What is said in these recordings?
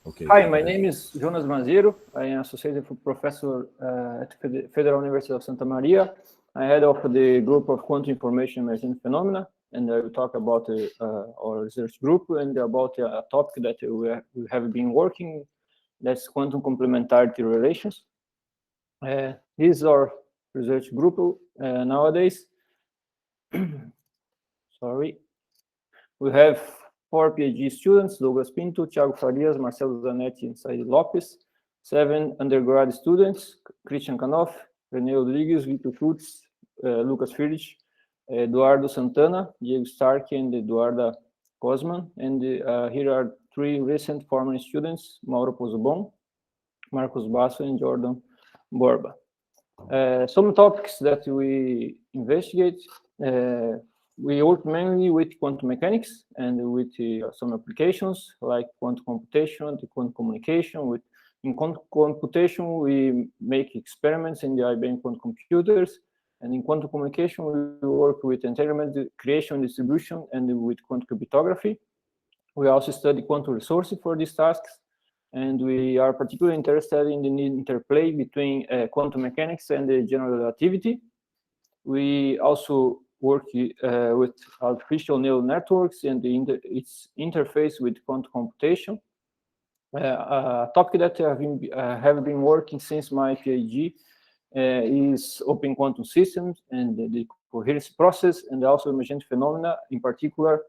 Okay. Hi, my name is Jonas Maziero. I am associate professor at the Federal University of Santa Maria. I head of the group of quantum information measurement phenomena, and I will talk about our research group and about a topic that we have been working, that's quantum complementarity relations. This is our research group nowadays. Sorry. We have 4 PhD students: Douglas Pinto, Thiago Farias, Marcelo Zanetti, and Said Lopes. 7 undergrad students: Christian Kanoff, René Rodrigues, Vitor Schultz, Lucas Friedrich, Eduardo Santana, Diego Stark, and Eduarda Cosman. And here are 3 recent former students: Mauro Pozobon, Marcos Basso, and Jordan Borba. Some topics that we investigate. We work mainly with quantum mechanics and with some applications like quantum computation, the quantum communication. In quantum computation, we make experiments in the IBM quantum computers, and in quantum communication, we work with entanglement creation, distribution, and with quantum cryptography. We also study quantum resources for these tasks, and we are particularly interested in the interplay between quantum mechanics and the general relativity. We also work with artificial neural networks and its interface with quantum computation. A topic that I have been working since my PhD is open quantum systems and the coherence process, and also emergent phenomena, in particular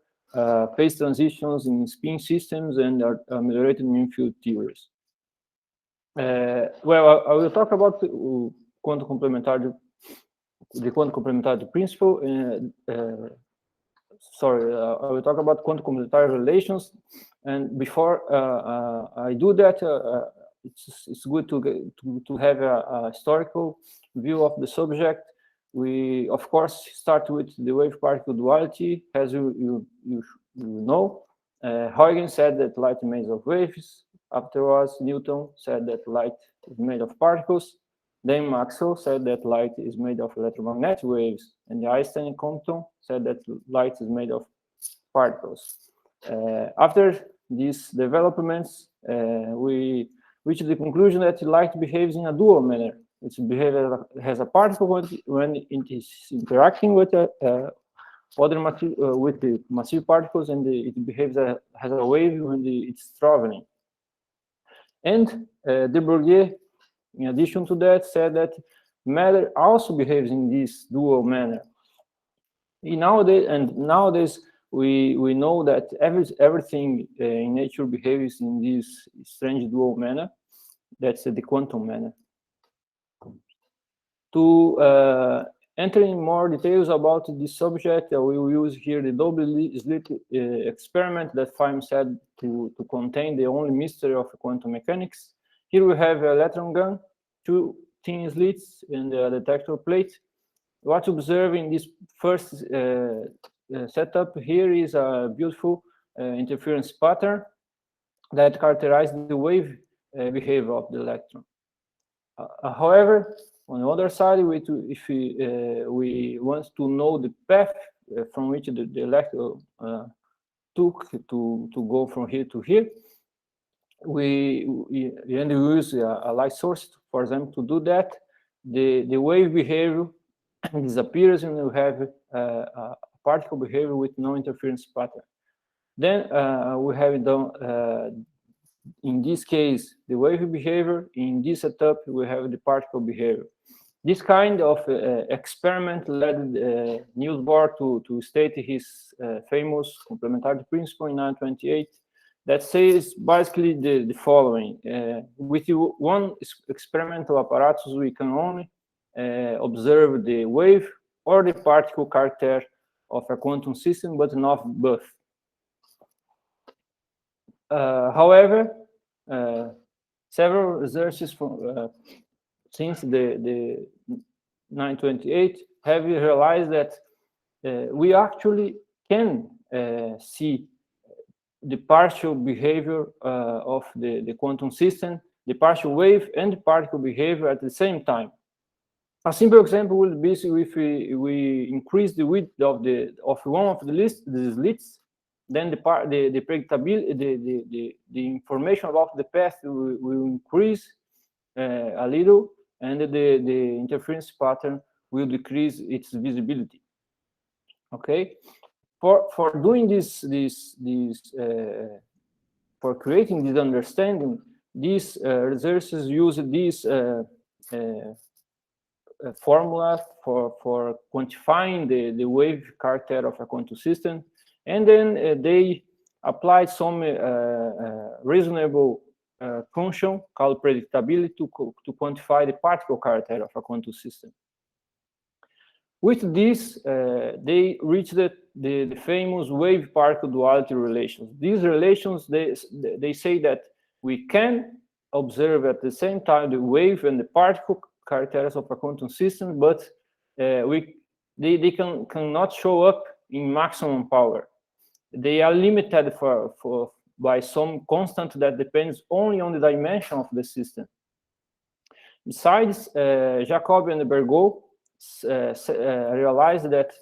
phase transitions in spin systems and ameliorated mean field theories. Well, I will talk about quantum complementarity. The quantum complementarity principle. I will talk about quantum complementary relations. And before I do that, it's good to have a historical view of the subject. We, of course, start with the wave-particle duality. As you know, Huygens said that light is made of waves. Afterwards, Newton said that light is made of particles. Then Maxwell said that light is made of electromagnetic waves, and Einstein and Compton said that light is made of particles. After these developments, we reached the conclusion that light behaves in a dual manner. It has a particle when it is interacting with other with the massive particles, and it behaves has a wave when it's traveling. And de Broglie, in addition to that, said that matter also behaves in this dual manner. Nowadays, we know that everything in nature behaves in this strange dual manner. That's the quantum manner. To enter in more details about this subject, we will use here the double-slit experiment that Feynman said to contain the only mystery of quantum mechanics. Here we have an electron gun, 2 thin slits, and a detector plate. What you observe in this first setup here is a beautiful interference pattern that characterizes the wave behavior of the electron. However, on the other side, if we want to know the path from which the electron took to go from here to here, we use a light source, for example. To do that, the wave behavior disappears, and we have a particle behavior with no interference pattern. Then we have done, in this case, the wave behavior. In this setup, we have the particle behavior. This kind of experiment led Niels Bohr to state his famous complementarity principle in 1928. That says basically the following. With one experimental apparatus, we can only observe the wave or the particle character of a quantum system, but not both. However, several researchers from since the 1928 have realized that we actually can see the partial behavior of the quantum system, the partial wave, and the particle behavior at the same time. A simple example would be if we increase the width of one of the slits, then the predictability, the information about the path will increase a little, and the interference pattern will decrease its visibility. Okay, for doing this for creating this understanding, these researchers use this formula for quantifying the wave character of a quantum system, and then they applied some reasonable function called predictability to quantify the particle character of a quantum system. With this, they reached the famous wave-particle duality relations. These relations, they say that we can observe at the same time the wave and the particle characters of a quantum system, but they cannot show up in maximum power. They are limited by some constant that depends only on the dimension of the system. Besides, Jacob and Bergot realized that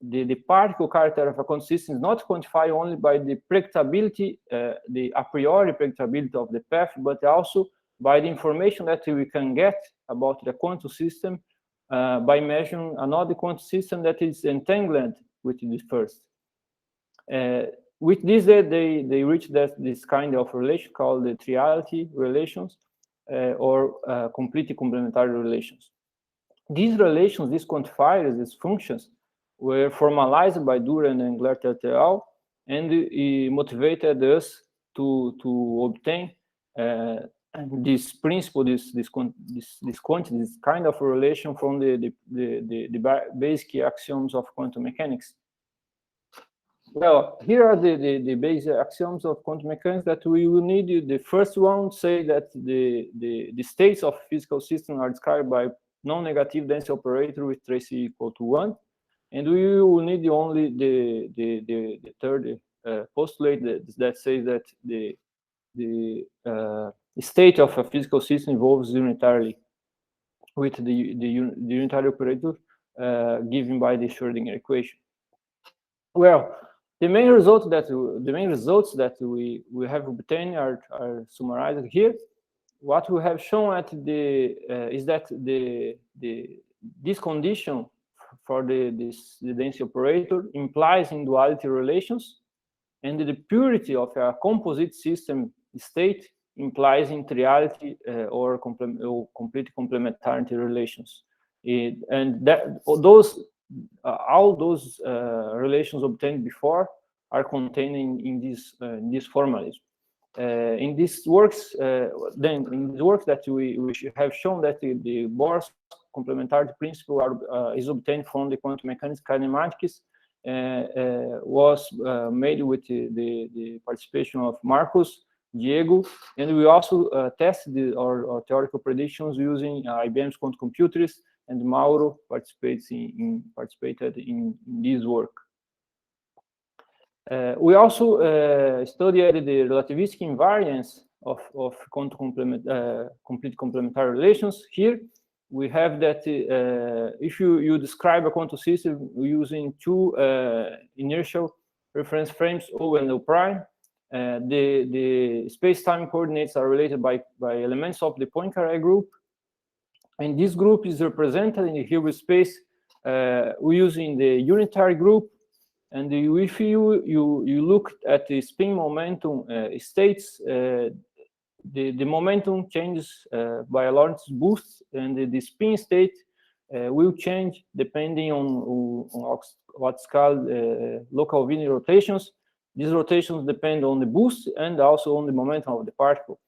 the particle character of a quantum system is not quantified only by the predictability, the a priori predictability of the path, but also by the information that we can get about the quantum system by measuring another quantum system that is entangled with the first. With this, they reached this kind of relation called the triality relations or completely complementary relations. These relations, these quantifiers, these functions, were formalized by Duran and Glerter et al., and motivated us to obtain this principle, this quantity, this kind of relation from the basic axioms of quantum mechanics. Well, here are the basic axioms of quantum mechanics that we will need. The first one say that the states of physical system are described by non-negative density operator with trace equal to 1, and we will need only the third postulate that says that the state of a physical system evolves unitarily with the unitary operator given by the Schrödinger equation. Well, the main results that we have obtained are summarized here. What we have shown at is that this condition for the density operator implies in duality relations, and the purity of a composite system state implies in triality or complete complementarity relations. And that all those relations obtained before are contained in this formalism. In these works, that we have shown that the Bohr's complementarity principle is obtained from the quantum mechanics kinematics, was made with the participation of Marcos, Diego, and we also tested our theoretical predictions using IBM's quantum computers, and Mauro participated in this work. We also studied the relativistic invariance of quantum complete complementary relations. Here we have that if you describe a quantum system using two inertial reference frames O and O prime, the space-time coordinates are related by elements of the Poincare group, and this group is represented in the Hilbert space using the unitary group. And if you look at the spin momentum states, the momentum changes by a Lorentz boost, and the spin state will change depending on what's called local linear rotations. These rotations depend on the boost and also on the momentum of the particle.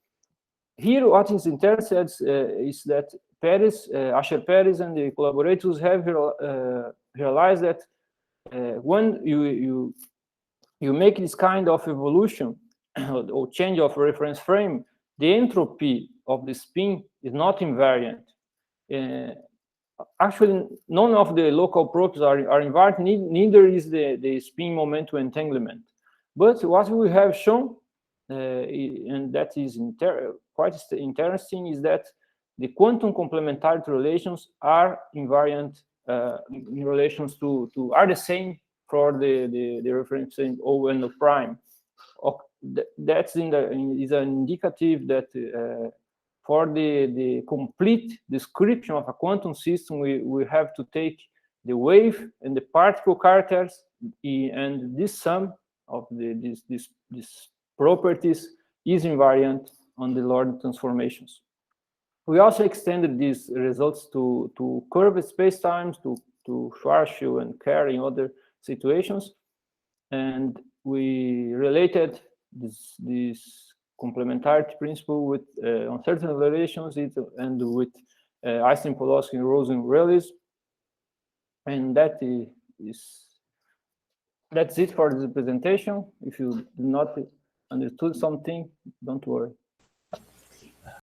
Here, what is interesting is that Asher Perez and the collaborators have realized that when you make this kind of evolution or change of reference frame, the entropy of the spin is not invariant. Actually, none of the local properties are invariant, neither is the spin momentum entanglement. But what we have shown, and that is quite interesting, is that the quantum complementarity relations are invariant in relations are the same for the reference in O and O prime. That's is an indicative that for the complete description of a quantum system, we have to take the wave and the particle characters, and this sum of these properties is invariant on the Lorentz transformations. We also extended these results to curved spacetimes, to Schwarzschild and Kerr in other situations, and we related this complementarity principle with uncertain relations and with Einstein, Podolsky, and Rosen realism, and that's it for this presentation. If you do not understood something, don't worry.